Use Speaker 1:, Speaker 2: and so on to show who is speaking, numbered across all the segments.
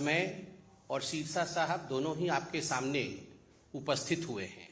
Speaker 1: मैं और शीर्षा साहब दोनों ही आपके सामने उपस्थित हुए हैं।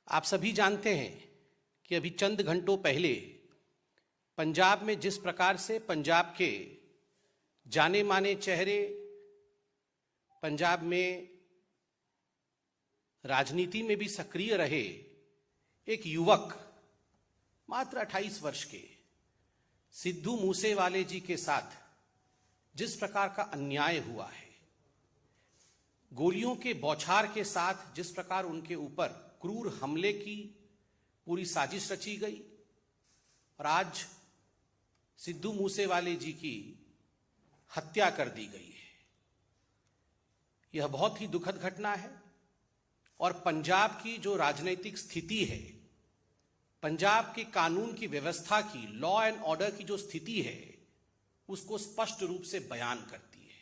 Speaker 1: आप सभी जानते हैं कि अभी चंद घंटों पहले पंजाब में जिस प्रकार से पंजाब के जाने माने चेहरे, पंजाब में राजनीति में भी सक्रिय रहे एक युवक मात्र 28 वर्ष के सिद्धू मूसेवाले जी के साथ जिस प्रकार का अन्याय हुआ है, गोलियों के बौछार के साथ जिस प्रकार उनके ऊपर क्रूर हमले की पूरी साजिश रची गई और आज सिद्धू मूसेवाले जी की हत्या कर दी गई है, यह बहुत ही दुखद घटना है। और पंजाब की जो राजनीतिक स्थिति है, पंजाब के कानून की व्यवस्था की, लॉ एंड ऑर्डर की जो स्थिति है, उसको स्पष्ट रूप से बयान करती है।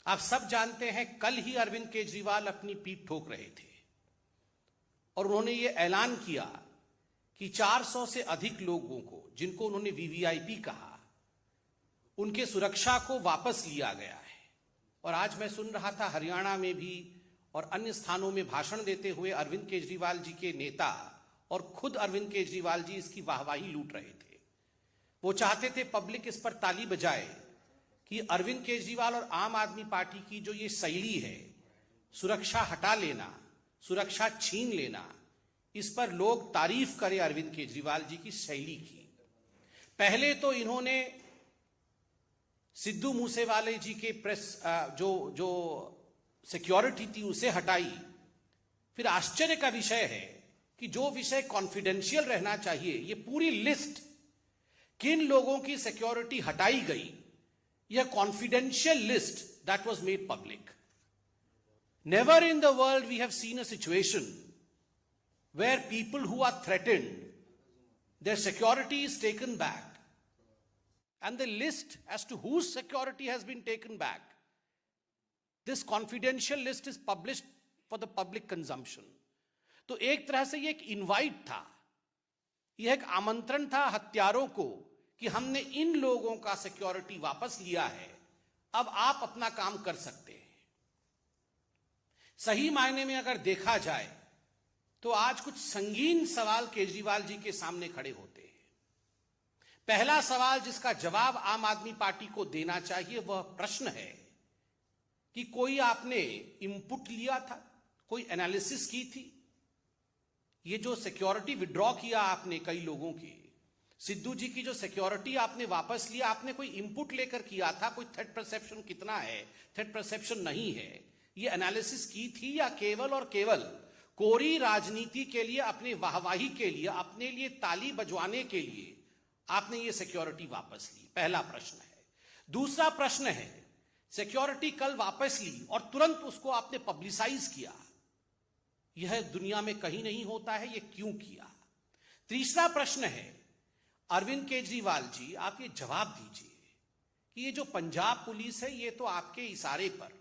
Speaker 1: आप सब जानते हैं, कल ही अरविंद केजरीवाल अपनी पीठ ठोक रहे थे और उन्होंने ये ऐलान किया कि 400 से अधिक लोगों को, जिनको उन्होंने वीवीआईपी कहा, उनके सुरक्षा को वापस लिया गया है। और आज मैं सुन रहा था हरियाणा में भी और अन्य स्थानों में भाषण देते हुए अरविंद केजरीवाल जी के नेता और खुद अरविंद केजरीवाल जी इसकी वाहवाही लूट रहे थे। वो चाहते थे पब्लिक इस पर ताली बजाए कि अरविंद केजरीवाल और आम आदमी पार्टी की जो ये शैली है, सुरक्षा हटा लेना, सुरक्षा छीन लेना, इस पर लोग तारीफ करें अरविंद केजरीवाल जी की शैली की। पहले तो इन्होंने सिद्धू मूसेवाले जी के प्रेस जो सिक्योरिटी थी उसे हटाई। फिर आश्चर्य का विषय है कि जो विषय कॉन्फिडेंशियल रहना चाहिए, ये पूरी लिस्ट किन लोगों की सिक्योरिटी हटाई गई, यह confidential list that was made public. Never in the world we have seen a situation where people who are threatened, their security is taken back, and the list as to whose security has been taken back, this confidential list is published for the public consumption. तो एक तरह से ये एक invite था, यह एक आमंत्रण था हत्यारों को कि हमने इन लोगों का सिक्योरिटी वापस लिया है, अब आप अपना काम कर सकते हैं। सही मायने में अगर देखा जाए तो आज कुछ संगीन सवाल केजरीवाल जी के सामने खड़े होते हैं। पहला सवाल जिसका जवाब आम आदमी पार्टी को देना चाहिए वह प्रश्न है कि कोई आपने इनपुट लिया था, कोई एनालिसिस की थी? ये जो सिक्योरिटी विड्रॉ किया आपने कई लोगों की, सिद्धू जी की जो सिक्योरिटी आपने वापस लिया, आपने कोई इनपुट लेकर किया था? कोई थ्रेट परसेप्शन कितना है, थ्रेट परसेप्शन नहीं है, ये एनालिसिस की थी या केवल और केवल कोरी राजनीति के लिए, अपने वाहवाही के लिए, अपने लिए ताली बजवाने के लिए आपने ये सिक्योरिटी वापस ली? पहला प्रश्न है। दूसरा प्रश्न है, सिक्योरिटी कल वापस ली और तुरंत उसको आपने पब्लिसाइज किया, यह दुनिया में कहीं नहीं होता है, यह क्यों किया? तीसरा प्रश्न है, अरविंद केजरीवाल जी आप ये जवाब दीजिए कि ये जो पंजाब पुलिस है, ये तो आपके इशारे पर,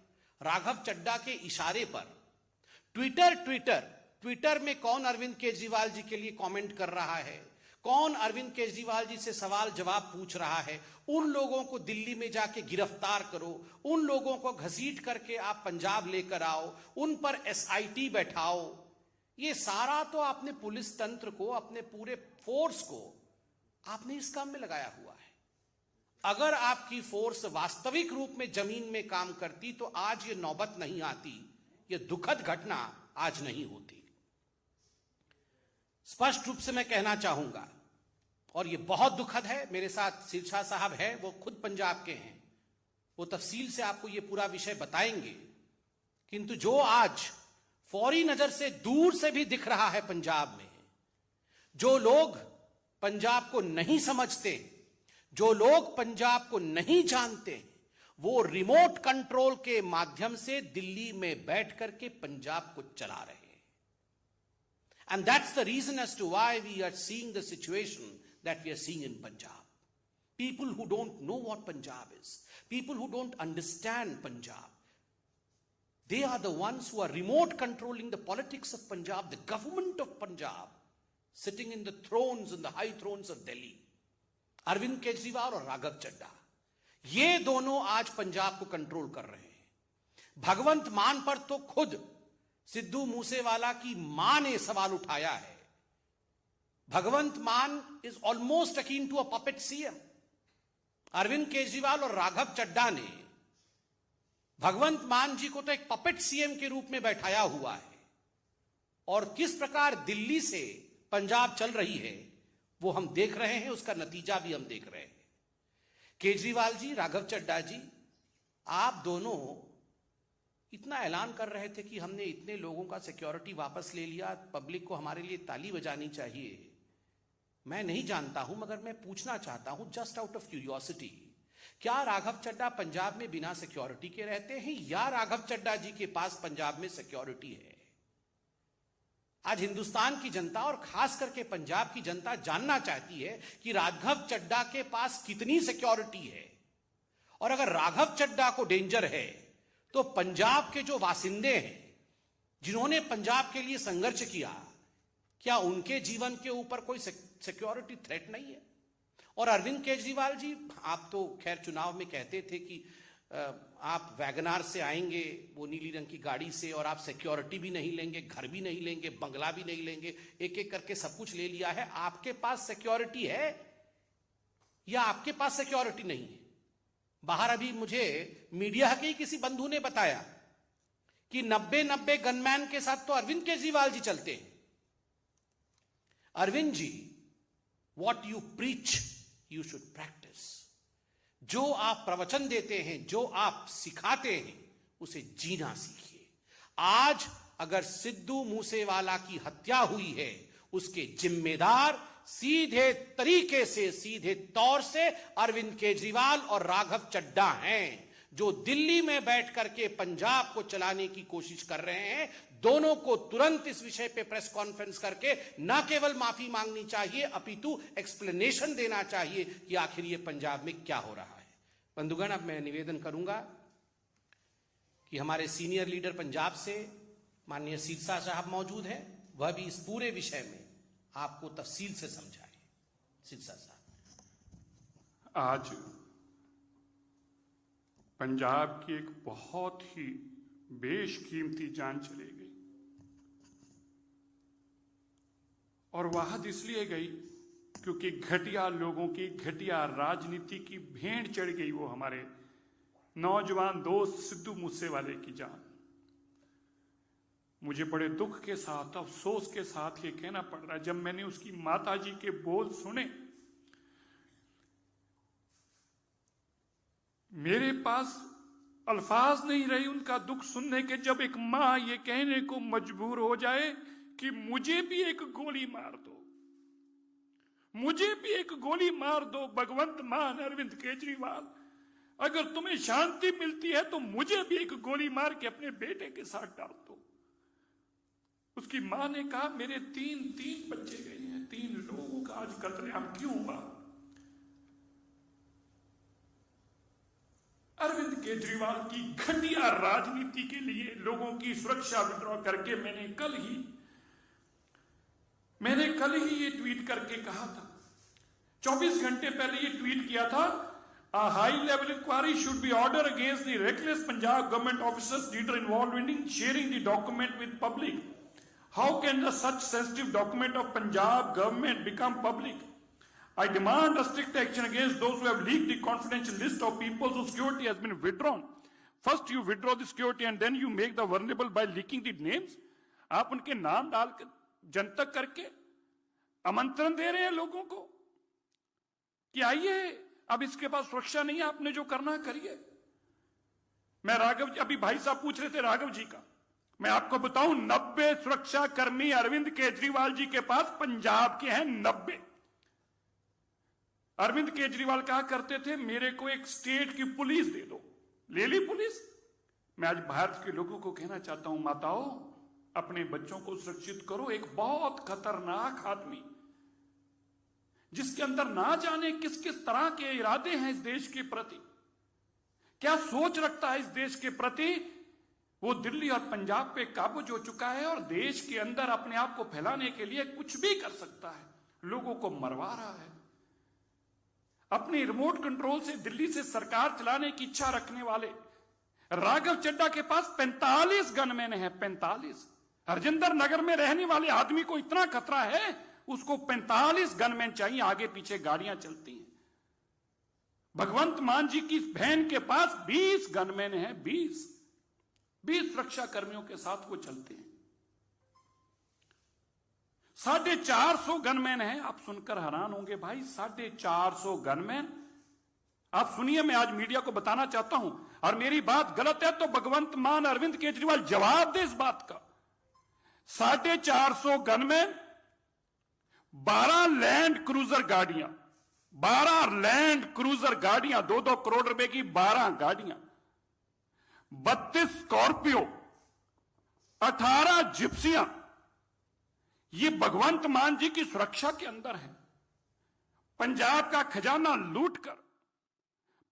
Speaker 1: राघव चड्ढा के इशारे पर ट्विटर में कौन अरविंद केजरीवाल जी के लिए कमेंट कर रहा है, कौन अरविंद केजरीवाल जी से सवाल जवाब पूछ रहा है, उन लोगों को दिल्ली में जाके गिरफ्तार करो, उन लोगों को घसीट करके आप पंजाब लेकर आओ, उन पर एसआईटी बैठाओ। ये सारा तो आपने पुलिस तंत्र को, अपने पूरे फोर्स को आपने इस काम में लगाया हुआ है। अगर आपकी फोर्स वास्तविक रूप में जमीन में काम करती तो आज ये नौबत नहीं आती, यह दुखद घटना आज नहीं होती। स्पष्ट रूप से मैं कहना चाहूंगा, और यह बहुत दुखद है, मेरे साथ शीर्षा साहब हैं, वो खुद पंजाब के हैं, वो तफसील से आपको यह पूरा विषय बताएंगे, किंतु जो आज फौरी नजर से दूर से भी दिख रहा है पंजाब में, जो लोग पंजाब को नहीं समझते, जो लोग पंजाब को नहीं जानते, वो रिमोट कंट्रोल के माध्यम से दिल्ली में बैठ करके पंजाब को चला रहे हैं। And that's the reason as to why we are seeing the situation that we are seeing in Punjab. People who don't know what Punjab is, people who don't understand Punjab, they are the ones who are remote controlling the politics of Punjab, the government of Punjab, sitting in the thrones, in the high thrones of Delhi. Arvind Kejriwal और राघव चड्ढा, ये दोनों आज पंजाब को control कर रहे हैं। भगवंत मान पर तो खुद सिद्धू मूसेवाला की मां ने सवाल उठाया है। Bhagwant Mann is almost akin to a puppet CM. Arvind Kejriwal और राघव चड्ढा ने भगवंत मान जी को तो एक पपेट सीएम के रूप में बैठाया हुआ है, और किस प्रकार दिल्ली से पंजाब चल रही है वो हम देख रहे हैं, उसका नतीजा भी हम देख रहे हैं। केजरीवाल जी, राघव चड्ढा जी, आप दोनों इतना ऐलान कर रहे थे कि हमने इतने लोगों का सिक्योरिटी वापस ले लिया, पब्लिक को हमारे लिए ताली बजानी चाहिए। मैं नहीं जानता हूं, मगर मैं पूछना चाहता हूं जस्ट आउट ऑफ क्यूरियोसिटी, क्या राघव चड्ढा पंजाब में बिना सिक्योरिटी के रहते हैं, या राघव चड्ढा जी के पास पंजाब में सिक्योरिटी है? आज हिंदुस्तान की जनता और खास करके पंजाब की जनता जानना चाहती है कि राघव चड्ढा के पास कितनी सिक्योरिटी है, और अगर राघव चड्ढा को डेंजर है तो पंजाब के जो वासिंदे हैं, जिन्होंने पंजाब के लिए संघर्ष किया, क्या उनके जीवन के ऊपर कोई सिक्योरिटी थ्रेट नहीं है? और अरविंद केजरीवाल जी, आप तो खैर चुनाव में कहते थे कि आप वैगनार से आएंगे, वो नीली रंग की गाड़ी से, और आप सिक्योरिटी भी नहीं लेंगे, घर भी नहीं लेंगे, बंगला भी नहीं लेंगे, एक एक करके सब कुछ ले लिया है। आपके पास सिक्योरिटी है या आपके पास सिक्योरिटी नहीं है? बाहर अभी मुझे मीडिया के ही किसी बंधु ने बताया कि 90 गनमैन के साथ तो अरविंद केजरीवाल जी चलते हैं। Arvind ji, what you preach you should practice. जो आप प्रवचन देते हैं, जो आप सिखाते हैं, उसे जीना सीखिए। आज अगर सिद्धू मूसेवाला की हत्या हुई है, उसके जिम्मेदार सीधे तरीके से, सीधे तौर से अरविंद केजरीवाल और राघव चड्ढा हैं, जो दिल्ली में बैठ करके पंजाब को चलाने की कोशिश कर रहे हैं। दोनों को तुरंत इस विषय पे प्रेस कॉन्फ्रेंस करके न केवल माफी मांगनी चाहिए, अपितु एक्सप्लेनेशन देना चाहिए कि आखिर ये पंजाब में क्या हो रहा है। बंधुगण, अब मैं निवेदन करूंगा कि हमारे सीनियर लीडर पंजाब से माननीय सिरसा साहब मौजूद हैं, वह भी इस पूरे विषय में आपको तफसील से समझाए। सिरसा साहब।
Speaker 2: आज पंजाब की एक बहुत ही बेशकीमती जान चली गई, और वहां इसलिए गई क्योंकि घटिया लोगों की घटिया राजनीति की भेंट चढ़ गई वो हमारे नौजवान दोस्त सिद्धू मूसेवाले की जान। मुझे बड़े दुख के साथ, अफसोस के साथ ये कहना पड़ रहा है, जब मैंने उसकी माताजी के बोल सुने, मेरे पास अल्फाज नहीं रही उनका दुख सुनने के, जब एक मां ये कहने को मजबूर हो जाए कि मुझे भी एक गोली मार दो, मुझे भी एक गोली मार दो भगवंत मान, अरविंद केजरीवाल, अगर तुम्हें शांति मिलती है तो मुझे भी एक गोली मार के अपने बेटे के साथ डाल दो। उसकी मां ने कहा, मेरे तीन बच्चे गए हैं, 3 लोगों का आज कत्लेआम क्यों हुआ? अरविंद केजरीवाल की घटिया राजनीति के लिए लोगों की सुरक्षा विड्रॉ करके मैंने कल ही ये ट्वीट करके कहा था, 24 घंटे पहले ये ट्वीट किया था, a high level inquiry should be ordered against the reckless Punjab government officers leader involved in sharing the document with public. How can such sensitive document of Punjab government become public? I demand a strict action against those who have leaked the confidential list of people whose security has been withdrawn. First you withdraw the security and then you make the vulnerable by leaking the names. आप उनके नाम डालकर जनतक करके आमंत्रण दे रहे हैं लोगों को कि आइए, अब इसके पास सुरक्षा नहीं है, आपने जो करना करिए। मैं राघव जी, अभी भाई साहब पूछ रहे थे राघव जी का, मैं आपको बताऊं 90 सुरक्षा कर्मी अरविंद केजरीवाल जी के पास पंजाब के हैं, 90। अरविंद केजरीवाल कहा करते थे, मेरे को एक स्टेट की पुलिस दे दो, ले ली पुलिस। मैं आज भारत के लोगों को कहना चाहता हूं, माताओं, अपने बच्चों को सुरक्षित करो। एक बहुत खतरनाक आदमी जिसके अंदर ना जाने किस किस तरह के इरादे हैं इस देश के प्रति, क्या सोच रखता है इस देश के प्रति, वो दिल्ली और पंजाब पे काबूज हो चुका है और देश के अंदर अपने आप को फैलाने के लिए कुछ भी कर सकता है, लोगों को मरवा रहा है। अपनी रिमोट कंट्रोल से दिल्ली से सरकार चलाने की इच्छा रखने वाले राघव चड्ढा के पास 45 गनमैन है। 45। हरजिंदर नगर में रहने वाले आदमी को इतना खतरा है, उसको 45 गनमैन चाहिए, आगे पीछे गाड़ियां चलती हैं। भगवंत मान जी की बहन के पास 20 गनमैन है। 20 सुरक्षा कर्मियों के साथ वो चलते हैं। 450 गनमैन है। आप सुनकर हैरान होंगे भाई, 450 गनमैन। आप सुनिए, मैं आज मीडिया को बताना चाहता हूं, और मेरी बात गलत है तो भगवंत मान अरविंद केजरीवाल जवाब दे इस बात का। 450 गनमैन, 12 लैंड क्रूजर गाड़ियां, 12 लैंड क्रूजर गाड़ियां, 2-2 करोड़ रुपए की 12 गाड़ियां, 32 स्कॉर्पियो, 18 जिप्सियां, ये भगवंत मान जी की सुरक्षा के अंदर है। पंजाब का खजाना लूटकर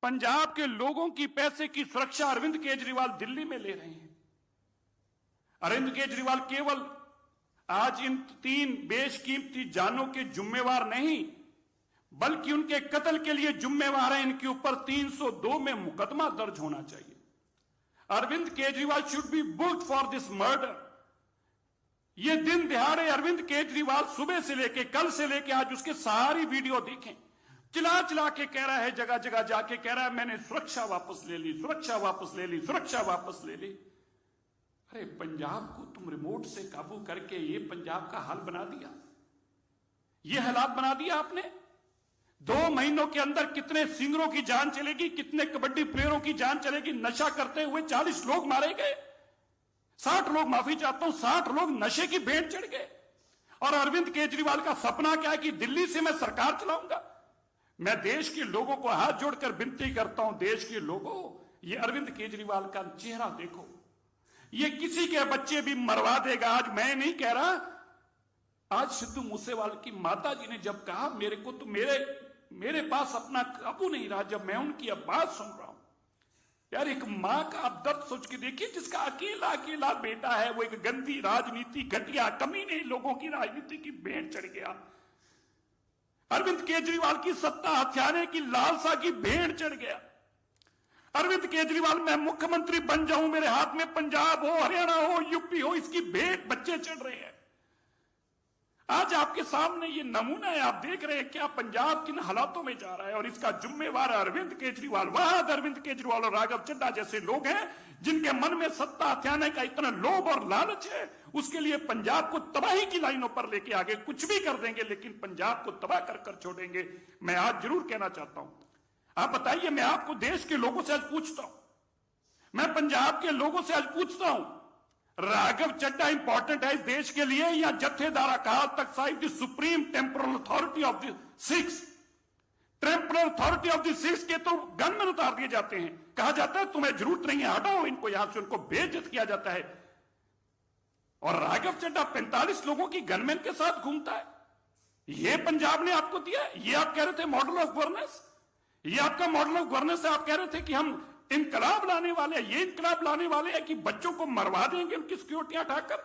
Speaker 2: पंजाब के लोगों की पैसे की सुरक्षा अरविंद केजरीवाल दिल्ली में ले रहे हैं। अरविंद केजरीवाल केवल आज इन 3 बेशकीमती जानों के जिम्मेवार नहीं, बल्कि उनके कत्ल के लिए जिम्मेवार है। इनके ऊपर 302 में मुकदमा दर्ज होना चाहिए। Arvind Kejriwal should be booked for this murder. ये दिन दिहाड़े अरविंद केजरीवाल सुबह से लेके, कल से लेके आज उसके सारी वीडियो देखें, चिल्ला चिल्ला के कह रहा है, जगह जगह जाके कह रहा है मैंने सुरक्षा वापस ले ली, सुरक्षा वापस ले ली, सुरक्षा वापस ले ली। अरे पंजाब को तुम रिमोट से काबू करके ये पंजाब का हाल बना दिया, ये हालात बना दिया आपने। 2 महीनों के अंदर कितने सिंगरों की जान चलेगी, कितने कबड्डी प्लेयरों की जान चलेगी। नशा करते हुए 40 लोग मारे गए, 60 लोग, माफी चाहता हूं, 60 लोग नशे की भेंट चढ़ गए। और अरविंद केजरीवाल का सपना क्या है कि दिल्ली से मैं सरकार चलाऊंगा। मैं देश के लोगों को हाथ जोड़कर विनती करता हूं, देश के लोगों, ये अरविंद केजरीवाल का चेहरा देखो, ये किसी के बच्चे भी मरवा देगा। आज मैं नहीं कह रहा, आज सिद्धू मूसेवाला की माता जी ने जब कहा मेरे को तो मेरे पास अपना काबू नहीं रहा, जब मैं उनकी अब बात सुन रहा हूं, यार एक मां का आप दर्द सोच के देखिए, जिसका अकेला अकेला बेटा है, वो एक गंदी राजनीति, घटिया कमीने लोगों की राजनीति की भेंट चढ़ गया। अरविंद केजरीवाल की सत्ता हथियाने की लालसा की भेंट चढ़ गया। अरविंद केजरीवाल मैं मुख्यमंत्री बन जाऊं, मेरे हाथ में पंजाब हो, हरियाणा हो, यूपी हो, इसकी भेंट बच्चे चढ़ रहे हैं। आज आपके सामने ये नमूना है, आप देख रहे हैं क्या पंजाब किन हालातों में जा रहा है, और इसका जिम्मेवार अरविंद केजरीवाल। वहां अरविंद केजरीवाल और राघव चड्ढा जैसे लोग हैं जिनके मन में सत्ता हथियाने का इतना लोभ और लालच है, उसके लिए पंजाब को तबाही की लाइनों पर लेके आगे कुछ भी कर देंगे, लेकिन पंजाब को तबाह कर छोड़ेंगे। मैं आज जरूर कहना चाहता हूं, आप बताइए, मैं आपको देश के लोगों से आज पूछता हूं, मैं पंजाब के लोगों से आज पूछता हूं, राघव चड्ढा इंपॉर्टेंट है इस देश के लिए या जत्थेदार Akal Takht Sahib the supreme temporal authority of the Sikhs? Temporal authority of the Sikhs के तो गनमैन उतार दिए जाते हैं, कहा जाता है तुम्हें जरूरत नहीं है, हटाओ इनको यहां से, उनको बेइज्जत किया जाता है। और राघव चड्ढा 45 लोगों की गनमैन के साथ घूमता है। यह पंजाब ने आपको दिया, ये आप कह रहे थे मॉडल ऑफ गवर्नेंस, ये आपका मॉडल ऑफ गवर्नेंस है। आप कह रहे थे कि हम इनकलाब लाने वाले हैं, ये इनकलाब लाने वाले हैं कि बच्चों को मरवा देंगे उनकी सिक्योरिटियां उठाकर।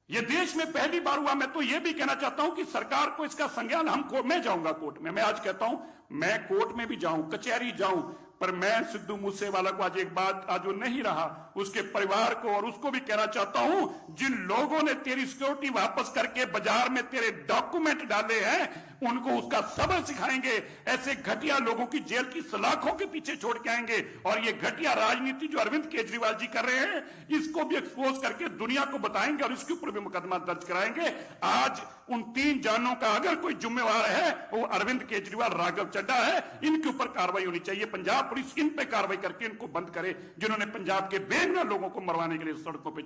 Speaker 2: ये देश में पहली बार हुआ। मैं तो ये भी कहना चाहता हूं कि सरकार को इसका संज्ञान, मैं जाऊंगा कोर्ट में, मैं आज कहता हूं मैं कोर्ट में भी जाऊं, कचहरी जाऊं, पर मैं सिद्धू मूसेवाला को आज एक बात, आज वो नहीं रहा, उसके परिवार को और उसको भी कहना चाहता हूं, जिन लोगों ने तेरी सिक्योरिटी वापस करके बाजार में तेरे डॉक्यूमेंट डाले हैं, उनको उसका सबक सिखाएंगे। ऐसे घटिया लोगों की जेल की सलाखों के पीछे छोड़ के आएंगे। और ये घटिया राजनीति जो अरविंद केजरीवाल जी कर रहे हैं, इसको भी एक्सपोज करके दुनिया को बताएंगे और इसके ऊपर भी मुकदमा दर्ज कराएंगे। आज उन 3 जानों का अगर कोई जिम्मेवार है, वो अरविंद केजरीवाल, राघव चड्ढा है। इनके ऊपर कार्रवाई होनी चाहिए। पंजाब पुलिस इन पे कार्रवाई करके इनको बंद करे, जिन्होंने पंजाब के बेगुनाह लोगों को मरवाने के लिए सड़कों पर